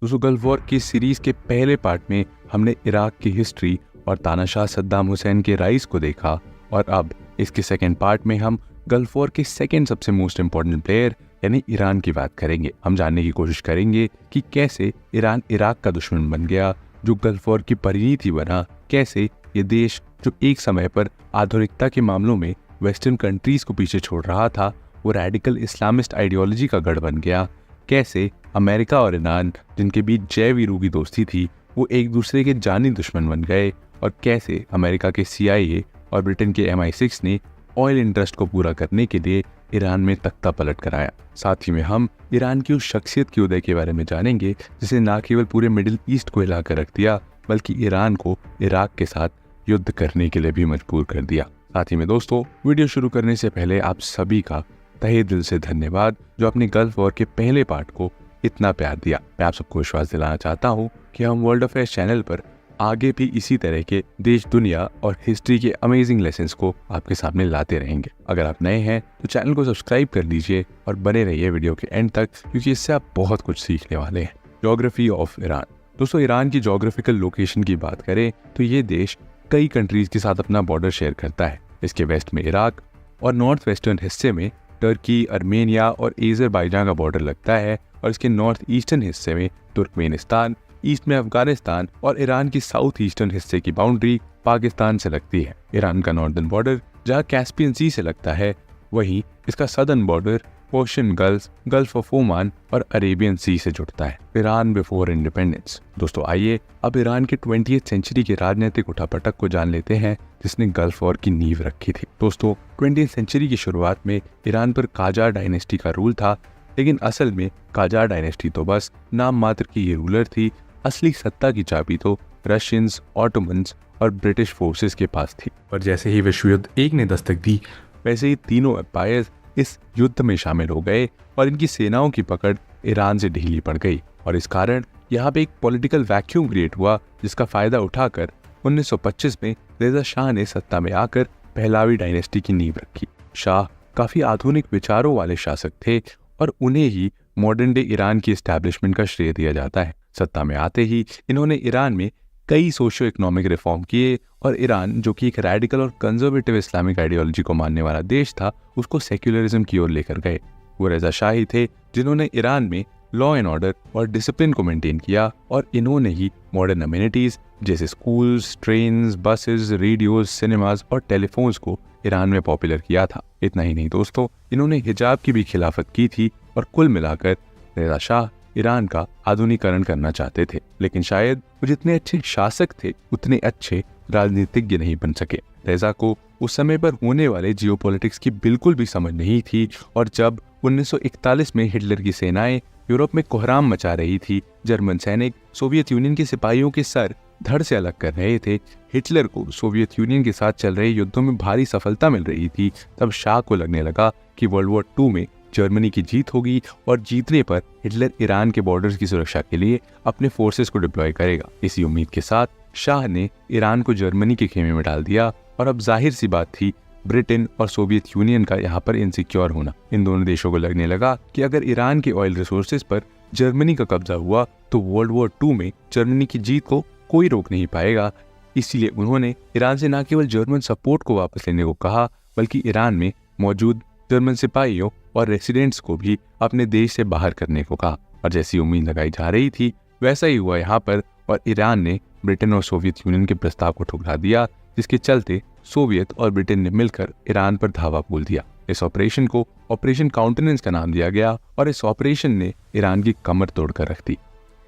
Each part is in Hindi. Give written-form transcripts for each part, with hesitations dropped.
दोस्तों, गल्फ वॉर की सीरीज के पहले पार्ट में हमने इराक की हिस्ट्री और तानाशाह सद्दाम हुसैन के राइज को देखा और अब इसके सेकेंड पार्ट में हम गल्फ वॉर के सेकेंड सबसे मोस्ट इम्पॉर्टेंट प्लेयर यानी ईरान की बात करेंगे। हम जानने की कोशिश करेंगे कि कैसे ईरान इराक का दुश्मन बन गया, जो गल्फ वॉर की परिणति बना, कैसे ये देश जो एक समय पर आधुनिकता के मामलों में वेस्टर्न कंट्रीज को पीछे छोड़ रहा था, वो रेडिकल इस्लामिस्ट आइडियोलॉजी का गढ़ बन गया, कैसे अमेरिका और ईरान जिनके बीच जय वीरू की दोस्ती थी वो एक दूसरे के जानी दुश्मन बन गए, और कैसे अमेरिका के CIA और ब्रिटेन के MI6 ने ऑयल इंटरेस्ट को पूरा करने के लिए ईरान में तख्ता पलट कराया। साथ ही में हम ईरान की उस शख्सियत के उदय के बारे में जानेंगे जिसे न केवल पूरे मिडिल ईस्ट को हिला कर रख दिया बल्कि ईरान को इराक के साथ युद्ध करने के लिए भी मजबूर कर दिया। साथ ही में दोस्तों, वीडियो शुरू करने से पहले आप सभी का तहे दिल से धन्यवाद जो अपने गल्फ वॉर के पहले पार्ट को इतना प्यार दिया। मैं आप सबको विश्वास दिलाना चाहता हूँ कि हम वर्ल्ड अफेयर्स चैनल पर आगे भी इसी तरह के देश, दुनिया और हिस्ट्री के अमेजिंग लेसन्स को आपके सामने लाते रहेंगे। अगर आप नए हैं तो चैनल को सब्सक्राइब कर लीजिए और बने रहिए वीडियो के एंड तक, क्योंकि इससे आप बहुत कुछ सीखने वाले हैं। Geography of Iran. दोस्तों, ईरान की ज्योग्राफिकल लोकेशन की बात करें तो ये देश कई कंट्रीज के साथ अपना बॉर्डर शेयर करता है। इसके वेस्ट में इराक और नॉर्थ वेस्टर्न हिस्से में टर्की, अर्मेनिया और अज़रबैजान का बॉर्डर लगता है, और इसके नॉर्थ ईस्टर्न हिस्से में तुर्कमेनिस्तान, ईस्ट में अफगानिस्तान और ईरान की साउथ ईस्टर्न हिस्से की बाउंड्री पाकिस्तान से लगती है। ईरान का नॉर्दर्न बॉर्डर जहां कैस्पियन सी से लगता है, वहीं इसका southern border Persian gulf, gulf of Oman और अरेबियन सी से जुड़ता है। Iran before independence. दोस्तों, आइए अब ईरान के 20वीं सेंचुरी के राजनीतिक उठापटक को जान लेते हैं जिसने गल्फ वॉर की नींव रखी थी। दोस्तों, 20वीं सेंचुरी की शुरुआत में ईरान पर काजार डायनेस्टी का रूल था, लेकिन असल में काजार डायनेस्टी तो बस नाम मात्र की ये रूलर थी। असली सत्ता की चाबी तो रशियंस, ऑटोमन्स और ब्रिटिश फोर्सेस के पास थी। और जैसे ही विश्व युद्ध एक ने दस्तक दी, वैसे ही तीनों एम्पायर्स इस युद्ध में शामिल हो गए और इनकी सेनाओं की पकड़ ईरान से ढीली पड़ गई, और इस कारण यहाँ पे एक पॉलिटिकल वैक्यूम क्रिएट हुआ, जिसका फायदा उठाकर 1925 में रेजा शाह ने सत्ता में आकर पहलावी डायनेस्टी की नींव रखी। शाह काफी आधुनिक विचारों वाले शासक थे और उन्हें ही मॉडर्न डे ईरान की एस्टैब्लिशमेंट का श्रेय दिया जाता है। सत्ता में आते ही इन्होंने ईरान में कई सोशियो इकोनॉमिक रिफॉर्म किए और ईरान, जो कि एक रेडिकल और कंजर्वेटिव इस्लामिक आइडियोलॉजी को मानने वाला देश था, उसको सेक्युलरिज्म की ओर लेकर गए। वो रेजा शाह ही थे जिन्होंने ईरान में लॉ एंड ऑर्डर और डिसिप्लिन को मेंटेन किया, और इन्होंने ही मॉडर्न अमेनिटीज जैसे schools, trains, buses, radios, cinemas और टेलीफोन्स को ईरान में पॉपुलर किया था। इतना ही नहीं दोस्तों, इन्होंने हिजाब की भी खिलाफत की थी, और कुल मिलाकर रेजा शाह ईरान का आधुनिकीकरण करना चाहते थे। लेकिन शायद वो जितने अच्छे शासक थे उतने अच्छे राजनीतिज्ञ नहीं बन सके। रेजा को उस समय पर होने वाले जियोपॉलिटिक्स की बिल्कुल भी समझ नहीं थी, और जब 1941 में हिटलर की सेनाएं यूरोप में कोहराम मचा रही थी, जर्मन सैनिक सोवियत यूनियन के सिपाहियों के सर धड़ से अलग कर रहे थे, हिटलर को सोवियत यूनियन के साथ चल रहे युद्धों में भारी सफलता मिल रही थी, तब शाह को लगने लगा कि वर्ल्ड वॉर 2 में जर्मनी की जीत होगी, और जीतने पर हिटलर ईरान के बॉर्डर्स की सुरक्षा के लिए अपने फोर्सेस को डिप्लॉय करेगा। इसी उम्मीद के साथ शाह ने ईरान को जर्मनी के खेमे में डाल दिया, और अब जाहिर सी बात थी ब्रिटेन और सोवियत यूनियन का यहाँ पर इनसिक्योर होना। इन दोनों देशों को लगने लगा कि अगर ईरान के ऑयल रिसोर्सेज पर जर्मनी का कब्जा हुआ तो वर्ल्ड वॉर 2 में जर्मनी की जीत को कोई रोक नहीं पाएगा। इसीलिए उन्होंने ईरान से न केवल जर्मन सपोर्ट को वापस लेने को कहा, बल्कि ईरान में मौजूद जर्मन सिपाहियों और रेसिडेंट्स को भी अपने देश से बाहर करने को कहा। और जैसी उम्मीद लगाई जा रही थी वैसा ही हुआ यहाँ पर, और ईरान ने ब्रिटेन और सोवियत यूनियन के प्रस्ताव को ठुकरा दिया, जिसके चलते सोवियत और ब्रिटेन ने मिलकर ईरान पर धावा बोल दिया। इस ऑपरेशन को ऑपरेशन काउंटेनेंस का नाम दिया गया, और इस ऑपरेशन ने ईरान की कमर तोड़कर रख दी।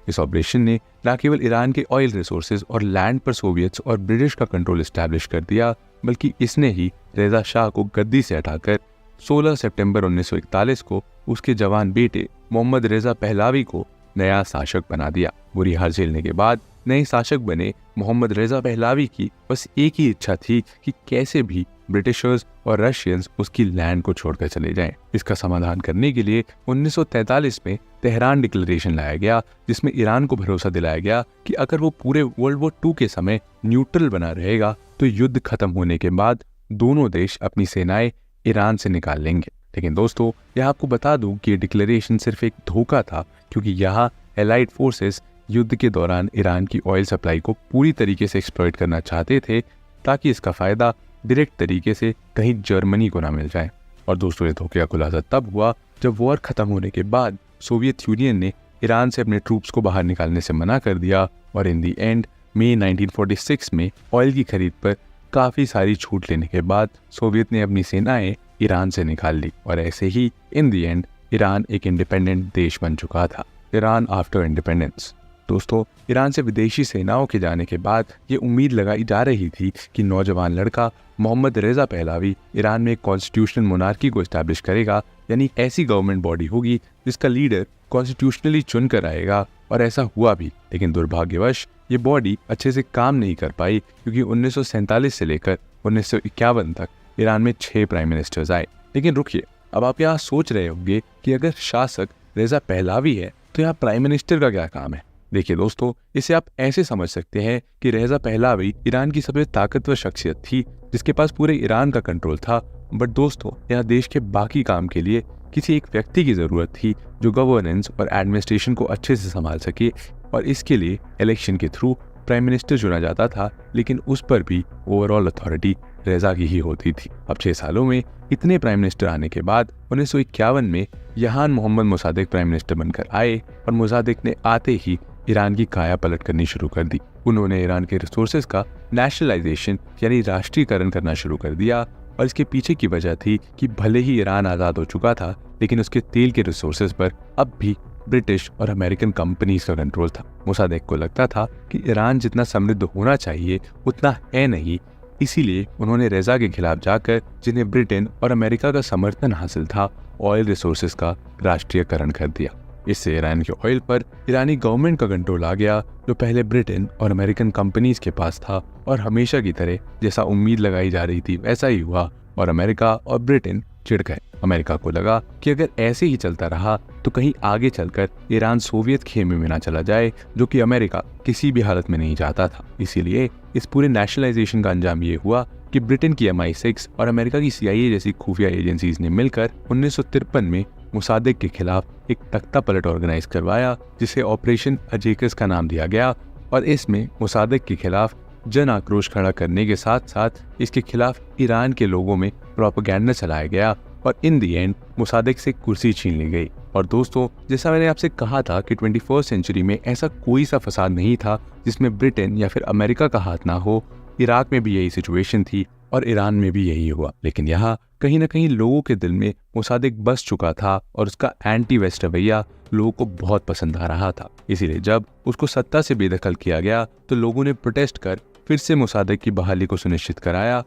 इस ऑपरेशन ने न केवल ईरान के ऑयल रिसोर्सेज और लैंड पर सोवियट्स और ब्रिटिश का कंट्रोल एस्टैब्लिश कर दिया, बल्कि इसने ही रेजा शाह को गद्दी से हटाकर 16 सितंबर 1941 को उसके जवान बेटे मोहम्मद रेजा पहलावी को नया शासक बना दिया। बुरी हार झेलने के बाद नए शासक बने मोहम्मद रेजा पहलावी की बस एक ही इच्छा थी कि कैसे भी ब्रिटिशर्स और रशियंस उसकी लैंड को छोड़कर चले जाएं। इसका समाधान करने के लिए 1943 में तेहरान डिक्लेरेशन लाया गया, जिसमें ईरान को भरोसा दिलाया गया कि अगर वो पूरे वर्ल्ड वॉर 2 के समय न्यूट्रल बना रहेगा तो युद्ध खत्म होने के बाद दोनों देश अपनी सेनाएं ईरान से निकाल लेंगे। लेकिन दोस्तों, यह आपको बता दूं कि ये डिक्लेरेशन सिर्फ एक धोखा था, क्योंकि यहाँ एलाइड फोर्सेस युद्ध के दौरान ईरान की ऑयल सप्लाई को पूरी तरीके से एक्सप्लॉइट करना चाहते थे ताकि इसका फ़ायदा डायरेक्ट तरीके से कहीं जर्मनी को ना मिल जाए। और दोस्तों, ये धोखे का खुलासा तब हुआ जब वॉर ख़त्म होने के बाद सोवियत यूनियन ने ईरान से अपने ट्रूप्स को बाहर निकालने से मना कर दिया और इन दी एंड मई 1946 में ऑयल की खरीद पर काफ़ी सारी छूट लेने के बाद सोवियत ने अपनी सेनाएं ईरान से निकाल ली और ऐसे ही इन दी एंड ईरान एक इंडिपेंडेंट देश बन चुका था। Iran after independence. दोस्तों, ईरान से विदेशी सेनाओं के जाने के बाद ये उम्मीद लगाई जा रही थी कि नौजवान लड़का मोहम्मद रेजा पहलवी ईरान में एक कॉन्स्टिट्यूशनल मोनार्की को एस्टैब्लिश करेगा, यानी ऐसी गवर्नमेंट बॉडी होगी जिसका लीडर कॉन्स्टिट्यूशनली चुन कर आएगा। और ऐसा हुआ भी, लेकिन दुर्भाग्यवश ये बॉडी अच्छे से काम नहीं कर पाई क्योंकि 1947 से लेकर 1951 तक ईरान में 6 प्राइम मिनिस्टर्स आए। लेकिन रुकिए, अब आप यहाँ सोच रहे होंगे कि अगर शासक रेजा पहलवी है तो यहाँ प्राइम मिनिस्टर का क्या काम है। देखिए दोस्तों, इसे आप ऐसे समझ सकते हैं कि रेजा पहलवी ईरान की सबसे ताकतवर शख्सियत थी जिसके पास पूरे ईरान का कंट्रोल था। बट दोस्तों, यहाँ देश के बाकी काम के लिए किसी एक व्यक्ति की ज़रूरत थी जो गवर्नेंस और एडमिनिस्ट्रेशन को अच्छे से संभाल सके, और इसके लिए इलेक्शन के थ्रू प्राइम मिनिस्टर चुना जाता था, लेकिन उस पर भी ओवरऑल अथॉरिटी रेजा की ही होती थी। अब 6 सालों में इतने प्राइम मिनिस्टर आने के बाद 1951 में यहान मोहम्मद मोसादेक प्राइम मिनिस्टर बनकर आए और मोसादेक ने आते ही ईरान की काया पलट करनी शुरू कर दी। उन्होंने ईरान के रिसोर्सेज का नेशनलाइजेशन यानी राष्ट्रीयकरण करना शुरू कर दिया, और इसके पीछे की वजह थी कि भले ही ईरान आज़ाद हो चुका था, लेकिन उसके तेल के रिसोर्सेज पर अब भी ब्रिटिश और अमेरिकन कंपनीज का कंट्रोल था। मोसादेक को लगता था कि ईरान जितना समृद्ध होना चाहिए उतना है नहीं, इसीलिए उन्होंने रेजा के खिलाफ जाकर, जिन्हें ब्रिटेन और अमेरिका का समर्थन हासिल था, ऑयल रिसोर्सेज का राष्ट्रीयकरण कर दिया। इससे ईरान के ऑयल पर ईरानी गवर्नमेंट का कंट्रोल आ गया, जो पहले ब्रिटेन और अमेरिकन कंपनीज के पास था। और हमेशा की तरह जैसा उम्मीद लगाई जा रही थी वैसा ही हुआ, और अमेरिका और ब्रिटेन चिढ़ गए। अमेरिका को लगा कि अगर ऐसे ही चलता रहा तो कहीं आगे चलकर ईरान सोवियत खेमे में ना चला जाए, जो कि अमेरिका किसी भी हालत में नहीं चाहता था। इसीलिए इस पूरे नेशनलाइजेशन का अंजाम ये हुआ कि ब्रिटेन की MI6 और अमेरिका की CIA जैसी खुफिया एजेंसीज ने मिलकर 1953 में मोसादेक के खिलाफ एक तख्ता पलट ऑर्गेनाइज करवाया, जिसे ऑपरेशन अजेकस का नाम दिया गया। और इसमें मोसादेक के खिलाफ जन आक्रोश खड़ा करने के साथ साथ इसके खिलाफ ईरान के लोगों में प्रोपेगेंडा चलाया गया, और इन दी एंड मोसादेक से कुर्सी छीन ली गई। और दोस्तों, जैसा मैंने आपसे कहा था कि 21st सेंचुरी में ऐसा कोई सा फसाद नहीं था जिसमें ब्रिटेन या फिर अमेरिका का हाथ ना हो। इराक में भी यही सिचुएशन थी और ईरान में भी यही हुआ, लेकिन यहाँ कहीं ना कहीं लोगों के दिल में मोसादेक बस चुका था और उसका एंटी वेस्ट रवैया लोगों को बहुत पसंद आ रहा था। इसीलिए जब उसको सत्ता से बेदखल किया गया तो लोगों ने प्रोटेस्ट कर फिर से मोसादेक की बहाली को सुनिश्चित कराया।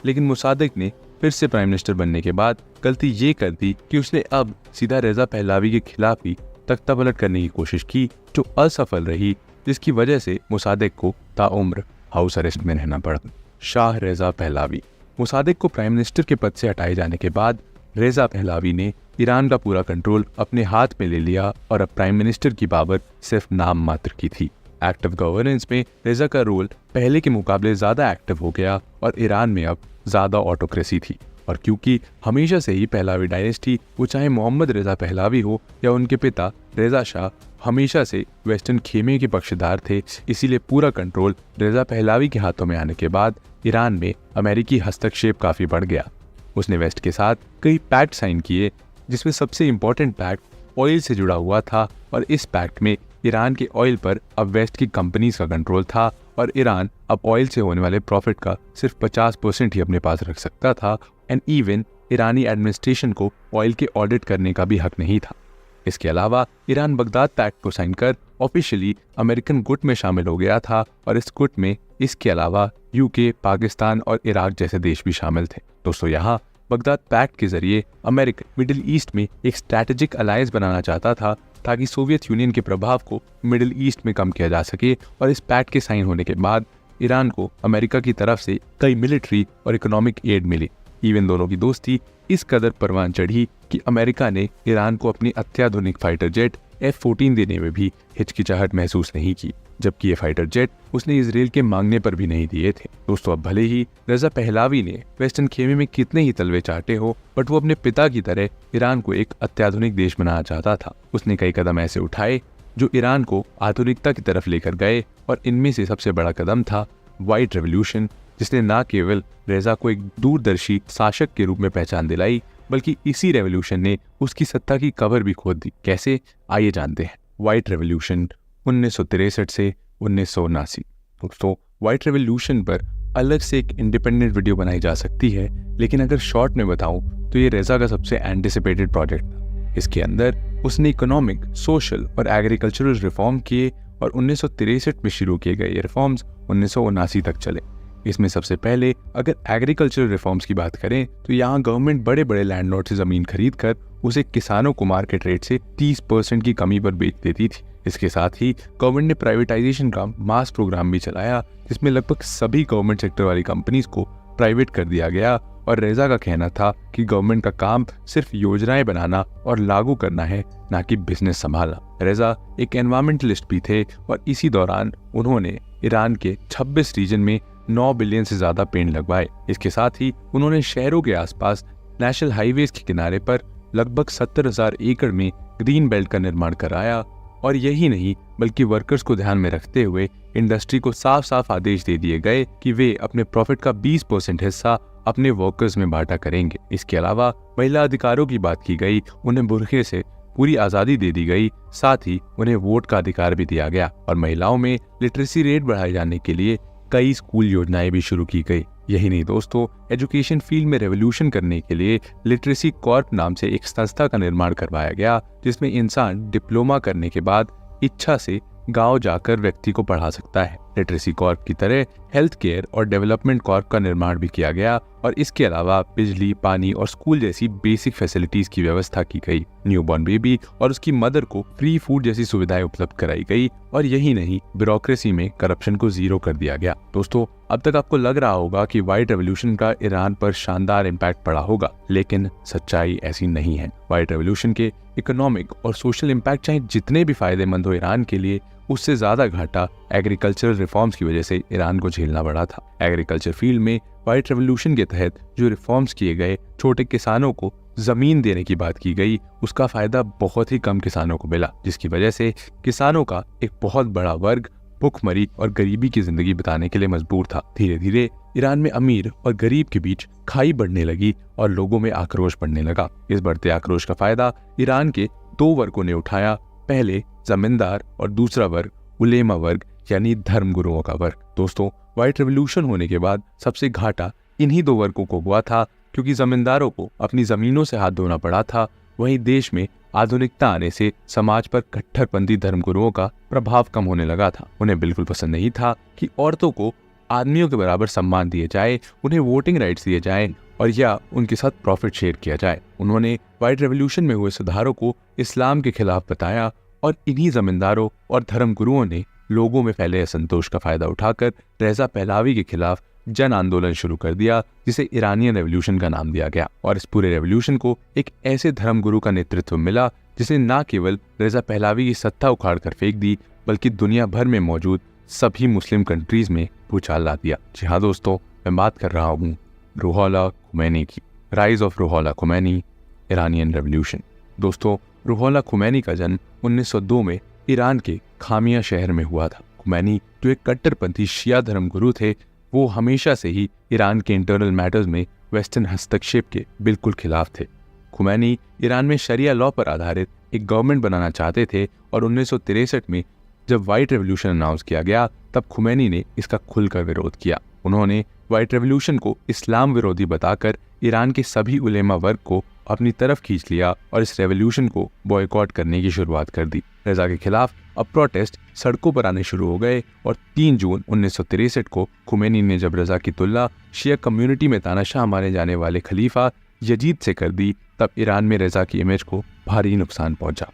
लेकिन मोसादेक ने फिर से प्राइम मिनिस्टर बनने के बाद गलती ये कर दी कि उसने अब सीधा रेजा पहलवी के खिलाफ ही तख्ता पलट करने की कोशिश की, जो असफल रही, जिसकी वजह से मोसादेक को ताउम्र हाउस अरेस्ट में रहना पड़ा। शाह रेजा पहलवी। मोसादेक को प्राइम मिनिस्टर के पद से हटाए जाने के बाद रेजा पहलवी ने ईरान का पूरा कंट्रोल अपने हाथ में ले लिया और अब प्राइम मिनिस्टर की पावर सिर्फ नाम मात्र की थी। एक्टिव गवर्नेंस में रेजा का रोल पहले के मुकाबले ज़्यादा एक्टिव हो गया और ईरान में अब ज़्यादा ऑटोक्रेसी थी। और क्योंकि हमेशा से ही पहलवी डायनेस्टी, वो चाहे मोहम्मद रेजा पहलवी हो या उनके पिता रेजा शाह, हमेशा से वेस्टर्न खेमे के पक्षधर थे, इसीलिए पूरा कंट्रोल रेजा पहलवी के हाथों में आने के बाद ईरान में अमेरिकी हस्तक्षेप काफ़ी बढ़ गया। उसने वेस्ट के साथ कई पैक्ट साइन किए, जिसमें सबसे इम्पोर्टेंट पैक्ट ऑयल से जुड़ा हुआ था, और इस पैक्ट में ईरान के ऑयल पर अब वेस्ट की कंपनीज का कंट्रोल था और ईरान अब ऑयल से होने वाले प्रॉफिट का सिर्फ 50% ही अपने पास रख सकता था। एंड इवन ईरानी एडमिनिस्ट्रेशन को ऑयल के ऑडिट करने का भी हक नहीं था। इसके अलावा ईरान बगदाद पैक्ट को साइन कर ऑफिशियली अमेरिकन गुट में शामिल हो गया था, और इस गुट में इसके अलावा UK, पाकिस्तान और इराक जैसे देश भी शामिल थे। दोस्तों, यहाँ बगदाद पैक्ट के जरिए अमेरिका मिडिल ईस्ट में एक स्ट्रैटेजिक अलायंस बनाना चाहता था ताकि सोवियत यूनियन के प्रभाव को मिडिल ईस्ट में कम किया जा सके। और इस पैक्ट के साइन होने के बाद ईरान को अमेरिका की तरफ से कई मिलिट्री और इकोनॉमिक एड मिली। इवन दोनों की दोस्ती इस कदर परवान चढ़ी कि अमेरिका ने ईरान को अपनी अत्याधुनिक फाइटर जेट F-14 देने में भी हिचकिचाहट महसूस नहीं की, जबकि ये फाइटर जेट उसने इजराइल के मांगने पर भी नहीं दिए थे। दोस्तों, अब भले ही रेजा पहलवी ने वेस्टर्न खेमे में कितने ही तलवे चाटे हो, बट वो अपने पिता की तरह ईरान को एक अत्याधुनिक देश बनाना चाहता था। उसने कई कदम ऐसे उठाए जो ईरान को आधुनिकता की तरफ लेकर गए, और इनमें से सबसे बड़ा कदम था व्हाइट रेवोल्यूशन, जिसने न केवल रेजा को एक दूरदर्शी शासक के रूप में पहचान दिलाई, बल्कि इसी रेवोल्यूशन ने उसकी सत्ता की कबर भी खोद दी। कैसे, आइए जानते हैं। व्हाइट रेवोल्यूशन 1963 से 1979। दोस्तों, व्हाइट रेवोल्यूशन पर अलग से एक इंडिपेंडेंट वीडियो बनाई जा सकती है, लेकिन अगर शॉर्ट में बताऊं तो ये रेजा का सबसे एंटिसिपेटेड प्रोजेक्ट था। इसके अंदर उसने इकोनॉमिक, सोशल और एग्रीकल्चरल रिफॉर्म किए, और 1963 में शुरू किए गए ये रिफॉर्म्स 1979 तक चले। इसमें सबसे पहले अगर एग्रीकल्चरल रिफॉर्म्स की बात करें तो यहाँ गवर्नमेंट बड़े बड़े लैंडलॉर्ड से ज़मीन खरीद कर उसे किसानों को मार्केट रेट से 30% की कमी पर बेच देती थी। इसके साथ ही गवर्नमेंट ने प्राइवेटाइजेशन का मास प्रोग्राम भी चलाया, जिसमें लगभग सभी गवर्नमेंट सेक्टर वाली कंपनीज को प्राइवेट कर दिया गया, और रेजा का कहना था कि गवर्नमेंट का काम सिर्फ योजनाएं बनाना और लागू करना है, ना कि बिजनेस संभालना। रेजा एक एनवायरमेंटलिस्ट भी थे, और इसी दौरान उन्होंने ईरान के 26 रीजन में 9 बिलियन से ज्यादा पेड़ लगवाए। इसके साथ ही उन्होंने शहरों के आसपास नेशनल हाईवेज के किनारे पर लगभग 70,000 एकड़ में ग्रीन बेल्ट का निर्माण कराया, और यही नहीं बल्कि वर्कर्स को ध्यान में रखते हुए इंडस्ट्री को साफ साफ आदेश दे दिए गए कि वे अपने प्रॉफिट का 20% हिस्सा अपने वर्कर्स में बांटा करेंगे। इसके अलावा महिला अधिकारों की बात की गई, उन्हें बुर्के से पूरी आजादी दे दी गई, साथ ही उन्हें वोट का अधिकार भी दिया गया, और महिलाओं में लिटरेसी रेट बढ़ाए जाने के लिए कई स्कूल योजनाएं भी शुरू की गई। यही नहीं दोस्तों, एजुकेशन फील्ड में रेवोल्यूशन करने के लिए लिटरेसी कॉर्प नाम से एक संस्था का निर्माण करवाया गया, जिसमें इंसान डिप्लोमा करने के बाद इच्छा से गांव जाकर व्यक्ति को पढ़ा सकता है। लिटरेसी कॉर्प की तरह हेल्थ केयर और डेवलपमेंट कॉर्प का निर्माण भी किया गया, और इसके अलावा बिजली, पानी और स्कूल जैसी बेसिक फैसिलिटीज की व्यवस्था की गई। न्यूबॉर्न बेबी और उसकी मदर को फ्री फूड जैसी सुविधाएं उपलब्ध कराई गई, और यही नहीं ब्यूरोक्रेसी में करप्शन को जीरो कर दिया गया। दोस्तों, अब तक आपको लग रहा होगा कि व्हाइट रेवोल्यूशन का ईरान पर शानदार इम्पैक्ट पड़ा होगा, लेकिन सच्चाई ऐसी नहीं है। व्हाइट रेवोल्यूशन के इकोनॉमिक और सोशल इम्पैक्ट चाहे जितने भी फायदेमंद हो ईरान के लिए, उससे ज्यादा घाटा एग्रीकल्चरल रिफॉर्म्स की वजह से ईरान को झेलना पड़ा था। एग्रीकल्चर फील्ड में व्हाइट रेवोल्यूशन के तहत जो रिफॉर्म्स किए गए, छोटे किसानों को जमीन देने की बात की गई, उसका फायदा बहुत ही कम किसानों को मिला, जिसकी वजह से किसानों का एक बहुत बड़ा वर्ग भूखमरी और गरीबी की जिंदगी बिताने के लिए मजबूर था। धीरे धीरे ईरान में अमीर और गरीब के बीच खाई बढ़ने लगी, और लोगों में आक्रोश बढ़ने लगा। इस बढ़ते आक्रोश का फायदा ईरान के 2 वर्गों ने उठाया, पहले जमींदार और दूसरा वर्ग उलेमा वर्ग, यानी धर्मगुरुओं का वर्ग। दोस्तों, व्हाइट रेवोल्यूशन होने के बाद सबसे घाटा इन्हीं 2 वर्गों को हुआ था, क्योंकि जमींदारों को अपनी जमीनों से हाथ धोना पड़ा था। वहीं देश में आधुनिकता आने से समाज पर कट्टरपंथी धर्मगुरुओं का प्रभाव कम होने लगा था। उन्हें बिल्कुल पसंद नहीं था कि औरतों को आदमियों के बराबर सम्मान दिए जाए, उन्हें वोटिंग राइट्स दिए जाए, और या उनके साथ प्रॉफिट शेयर किया जाए। उन्होंने व्हाइट रेवोल्यूशन में हुए सुधारों को इस्लाम के खिलाफ बताया, और इन्हीं जमींदारों और धर्मगुरुओं ने लोगों में फैले असंतोष का फायदा उठाकर रेजा पहलावी के खिलाफ जन आंदोलन शुरू कर दिया, जिसे ईरानियन रेवोल्यूशन का नाम दिया गया। और इस पूरे रेवोल्यूशन को एक ऐसे धर्मगुरु का नेतृत्व मिला, जिसने न केवल रेजा पहलावी की सत्ता उखाड़ कर फेंक दी, बल्कि दुनिया भर में मौजूद सभी मुस्लिम कंट्रीज में भूचाल ला दिया। जी हाँ दोस्तों, मैं बात कर रहा हूँ रूहोल्लाह खुमैनी की। Rise of Ruhollah Khomeini, Iranian revolution. दोस्तों, रूहोल्लाह खुमैनी का जन्म 1902 में ईरान के खामिया शहर में हुआ था। खुमैनी जो एक कट्टरपंथी शिया धर्मगुरु थे, वो हमेशा से ही ईरान के इंटरनल मैटर्स में वेस्टर्न हस्तक्षेप के बिल्कुल खिलाफ थे। खुमैनी ईरान में शरिया लॉ पर आधारित एक गवर्नमेंट बनाना चाहते थे, और 1963 में जब व्हाइट रेवोल्यूशन अनाउंस किया गया, तब खुमैनी ने इसका खुलकर विरोध किया। उन्होंने व्हाइट रेवोल्यूशन को इस्लाम विरोधी बताकर ईरान के सभी उलेमा वर्ग को अपनी तरफ खींच लिया, और इस रेवोल्यूशन को बॉयकॉट करने की शुरुआत कर दी। रजा के खिलाफ अब प्रोटेस्ट सड़कों पर आने शुरू हो गए, और 3 जून 1963 को खुमैनी ने जब रजा की तुलना शिया कम्युनिटी में तानाशाह माने जाने वाले खलीफा यजीद से कर दी, तब ईरान में रजा की इमेज को भारी नुकसान पहुंचा,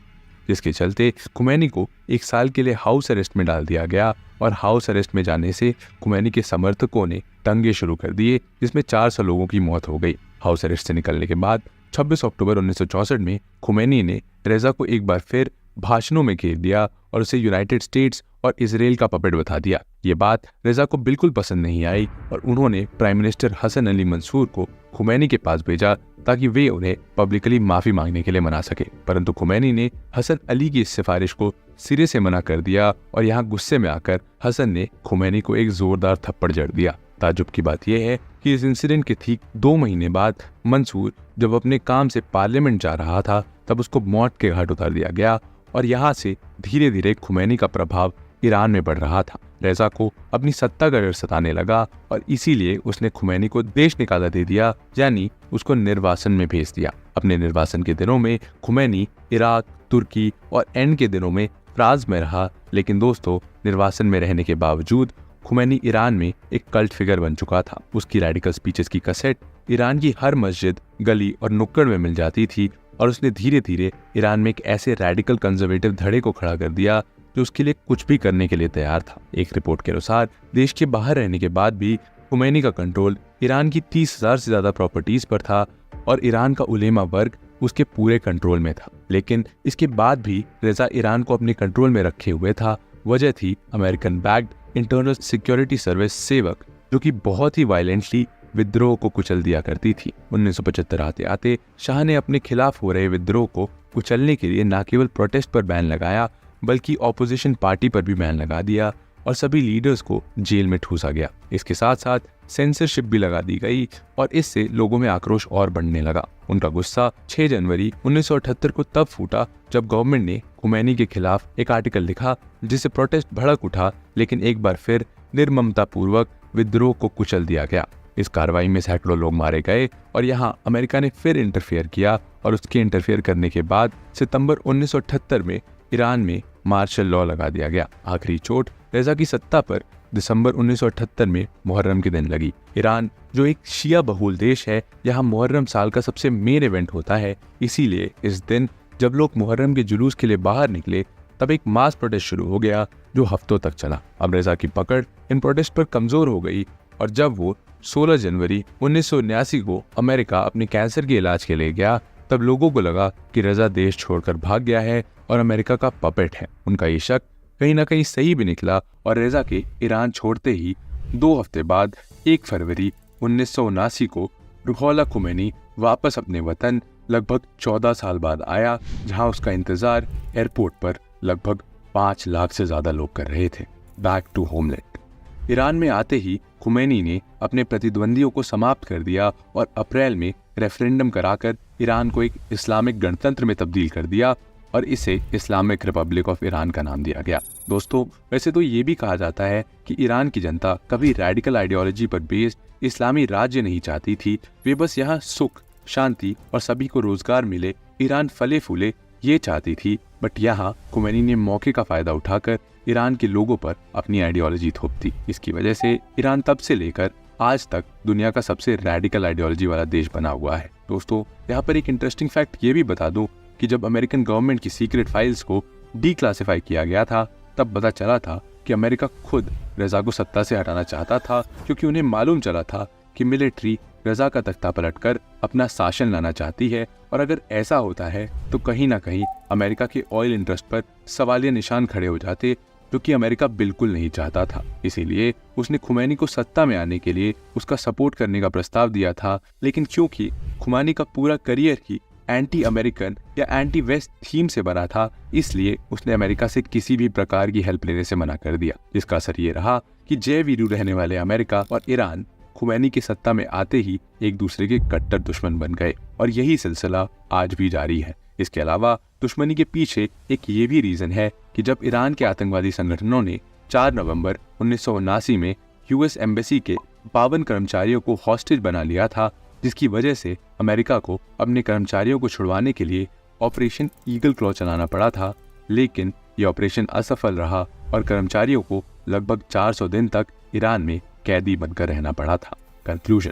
जिसके चलते खुमैनी को 1 साल के लिए हाउस अरेस्ट में डाल दिया गया। और हाउस अरेस्ट में जाने से खुमैनी के समर्थकों ने दंगे शुरू कर दिए, जिसमें 400 लोगों की मौत हो गई। हाउस अरेस्ट से निकलने के बाद 26 अक्टूबर 1964 में खुमैनी ने रेजा को एक बार फिर भाषणों में घेर दिया, और उसे यूनाइटेड स्टेट्स और इसराइल का पपेट बता दिया। ये बात रेजा को बिल्कुल पसंद नहीं आई, और उन्होंने प्राइम मिनिस्टर हसन अली मंसूर को खुमैनी के पास भेजा, ताकि वे उन्हें पब्लिकली माफी मांगने के लिए मना सके। परंतु खुमैनी ने हसन अली की इस सिफारिश को सिरे से मना कर दिया और यहाँ गुस्से में आकर हसन ने खुमैनी को एक जोरदार थप्पड़ जड़ दिया। ताज्जुब की बात यह है कि इस इंसिडेंट के ठीक 2 महीने बाद मंसूर जब अपने काम से पार्लियामेंट जा रहा था तब उसको मौत के घाट उतार दिया गया और यहाँ से धीरे धीरे खुमैनी का प्रभाव ईरान में बढ़ रहा था। रेजा को अपनी सत्ता का डर सताने लगा और इसीलिए उसने खुमैनी को देश निकाला दे दिया, यानी उसको निर्वासन में भेज दिया। अपने निर्वासन के दिनों में खुमैनी इराक, तुर्की और एंड के दिनों में फ्रांस में रहा, लेकिन दोस्तों निर्वासन में रहने के बावजूद खुमैनी ईरान में एक कल्ट फिगर बन चुका था। उसकी रेडिकल स्पीचेस की कैसेट ईरान की हर मस्जिद, गली और नुक्कड़ में मिल जाती थी और उसने धीरे धीरे ईरान में एक ऐसे रेडिकल कंजर्वेटिव धड़े को खड़ा कर दिया जो उसके लिए कुछ भी करने के लिए तैयार था। एक रिपोर्ट के अनुसार देश के बाहर रहने के बाद भी खुमैनी का कंट्रोल ईरान की 30,000 से ज्यादा प्रॉपर्टीज पर था और ईरान का उलेमा वर्ग उसके पूरे कंट्रोल में था। लेकिन इसके बाद भी रेजा ईरान को अपने कंट्रोल में रखे हुए था। वजह थी American backed internal security service सेवक, जो कि बहुत ही वायलेंटली विद्रोह को कुचल दिया करती थी। 1975 आते आते शाह ने अपने खिलाफ हो रहे विद्रोह को कुचलने के लिए न केवल प्रोटेस्ट पर बैन लगाया बल्कि ऑपोजिशन पार्टी पर भी बैन लगा दिया और सभी लीडर्स को जेल में ठूसा गया। इसके साथ साथ सेंसरशिप भी लगा दी गई और इससे लोगों में आक्रोश और बढ़ने लगा। उनका गुस्सा 6 जनवरी 1978 को तब फूटा जब गवर्नमेंट ने खुमैनी के खिलाफ एक आर्टिकल लिखा जिससे प्रोटेस्ट भड़क उठा, लेकिन एक बार फिर निर्ममतापूर्वक विद्रोह को कुचल दिया गया। इस कार्रवाई में सैकड़ों लोग मारे गए और यहाँ अमेरिका ने फिर इंटरफेयर किया और उसके इंटरफेयर करने के बाद सितंबर 1978 में ईरान में मार्शल लॉ लगा दिया गया। आखिरी चोट रेजा की सत्ता पर दिसंबर 1978 में मुहर्रम के दिन लगी। ईरान जो एक शिया बहुल देश है, यहाँ मुहर्रम साल का सबसे मेन इवेंट होता है। इसीलिए इस दिन जब लोग मुहर्रम के जुलूस के लिए बाहर निकले तब एक मास प्रोटेस्ट शुरू हो गया जो हफ्तों तक चला। अब रेजा की पकड़ इन प्रोटेस्ट पर कमजोर हो गई और जब वो 16 जनवरी 1979 को अमेरिका अपने कैंसर के इलाज के लिए गया तब लोगों को लगा कि रेजा देश छोड़कर भाग गया है और अमेरिका का पपेट है। उनका ये शक कहीं ना कहीं सही भी निकला और रेजा के ईरान छोड़ते ही 2 हफ्ते बाद 1 फरवरी 1979 को रुहोल्लाह खुमैनी वापस अपने वतन लगभग 14 साल बाद आया, जहां उसका इंतजार एयरपोर्ट पर लगभग 5 लाख से ज्यादा लोग कर रहे थे। Back to homeland. ईरान में आते ही खुमैनी ने अपने प्रतिद्वंदियों को समाप्त कर दिया और अप्रैल में रेफरेंडम कराकर ईरान को एक इस्लामिक गणतंत्र में तब्दील कर दिया और इसे इस्लामिक रिपब्लिक ऑफ ईरान का नाम दिया गया। दोस्तों, वैसे तो ये भी कहा जाता है कि ईरान की जनता कभी रेडिकल आइडियोलॉजी पर बेस्ड इस्लामी राज्य नहीं चाहती थी। वे बस यहाँ सुख, शांति और सभी को रोजगार मिले, ईरान फले फूले, ये चाहती थी। बट यहाँ खुमैनी ने मौके का फायदा उठाकर ईरान के लोगों पर अपनी आइडियोलॉजी थोप दी। इसकी वजह से ईरान तब से लेकर आज तक दुनिया का सबसे रेडिकल आइडियोलॉजी वाला देश बना हुआ है। दोस्तों, यहाँ पर एक इंटरेस्टिंग फैक्ट ये भी बता दूं कि जब अमेरिकन गवर्नमेंट की सीक्रेट फाइल्स को डीक्लासिफाई किया गया था तब पता चला था कि अमेरिका खुद रजा को सत्ता से हटाना चाहता था, क्योंकि उन्हें मालूम चला था कि मिलिट्री रजा का तख्ता पलटकर अपना शासन लाना चाहती है और अगर ऐसा होता है तो कहीं ना कहीं अमेरिका के ऑयल इंटरेस्ट पर सवालिया निशान खड़े हो जाते, जो कि अमेरिका बिल्कुल नहीं चाहता था। इसीलिए उसने खुमैनी को सत्ता में आने के लिए उसका सपोर्ट करने का प्रस्ताव दिया था, लेकिन क्योंकि खुमैनी का पूरा करियर ही एंटी अमेरिकन या एंटी वेस्ट थीम से बना था, इसलिए उसने अमेरिका से किसी भी प्रकार की हेल्प लेने से मना कर दिया। जिसका असर ये रहा कि जय वीरू रहने वाले अमेरिका और ईरान खुमैनी की सत्ता में आते ही एक दूसरे के कट्टर दुश्मन बन गए और यही सिलसिला आज भी जारी है। इसके अलावा दुश्मनी के पीछे एक ये भी रीजन है कि जब ईरान के आतंकवादी संगठनों ने 4 नवंबर 1979 में यूएस एम्बेसी के 52 कर्मचारियों को हॉस्टेज बना लिया था, जिसकी वजह से अमेरिका को अपने कर्मचारियों को छुड़वाने के लिए ऑपरेशन ईगल क्लॉ चलाना पड़ा था। लेकिन ये ऑपरेशन असफल रहा और कर्मचारियों को लगभग 400 दिन तक ईरान में कैदी बनकर रहना पड़ा था। कंक्लूजन।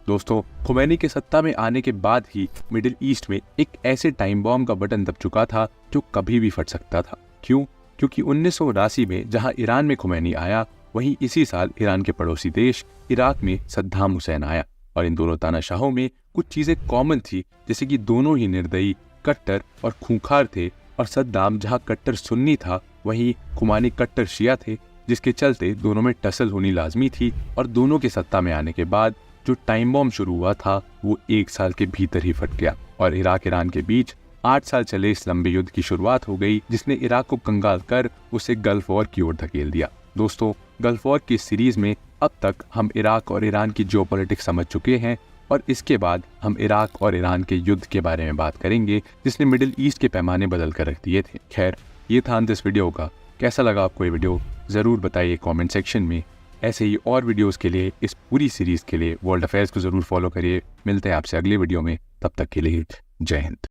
दोस्तों, खुमैनी के सत्ता में आने के बाद ही मिडिल ईस्ट में एक ऐसे टाइम बॉम्ब का बटन दब चुका था जो कभी भी फट सकता था। क्यों? क्योंकि 1979 में जहां ईरान में खुमैनी आया, वहीं इसी साल ईरान के पड़ोसी देश इराक में सद्दाम हुसैन आया और इन दोनों तानाशाहों में कुछ चीजें कॉमन थी, जैसे कि दोनों ही निर्दयी, कट्टर और खूंखार थे और सद्दाम जहां कट्टर सुन्नी था वहीं खुमैनी कट्टर शिया थे, जिसके चलते दोनों में टसल होनी लाजमी थी और दोनों के सत्ता में आने के बाद जो टाइम बॉम्ब शुरू हुआ था वो 1 साल के भीतर ही फट गया और इराक ईरान के बीच 8 साल चले इस लंबे युद्ध की शुरुआत हो गई, जिसने इराक को कंगाल कर उसे गल्फ वॉर की ओर धकेल दिया। दोस्तों, गल्फ वॉर की सीरीज में अब तक हम इराक और ईरान की जियोपॉलिटिक्स समझ चुके हैं और इसके बाद हम इराक और ईरान के युद्ध के बारे में बात करेंगे, जिसने मिडिल ईस्ट के पैमाने बदल कर रख दिए थे। खैर, ये था अंत इस वीडियो का। कैसा लगा आपको ये वीडियो ज़रूर बताइए कमेंट सेक्शन में। ऐसे ही और वीडियोस के लिए, इस पूरी सीरीज़ के लिए वर्ल्ड अफेयर्स को ज़रूर फॉलो करिए। मिलते हैं आपसे अगले वीडियो में, तब तक के लिए जय हिंद।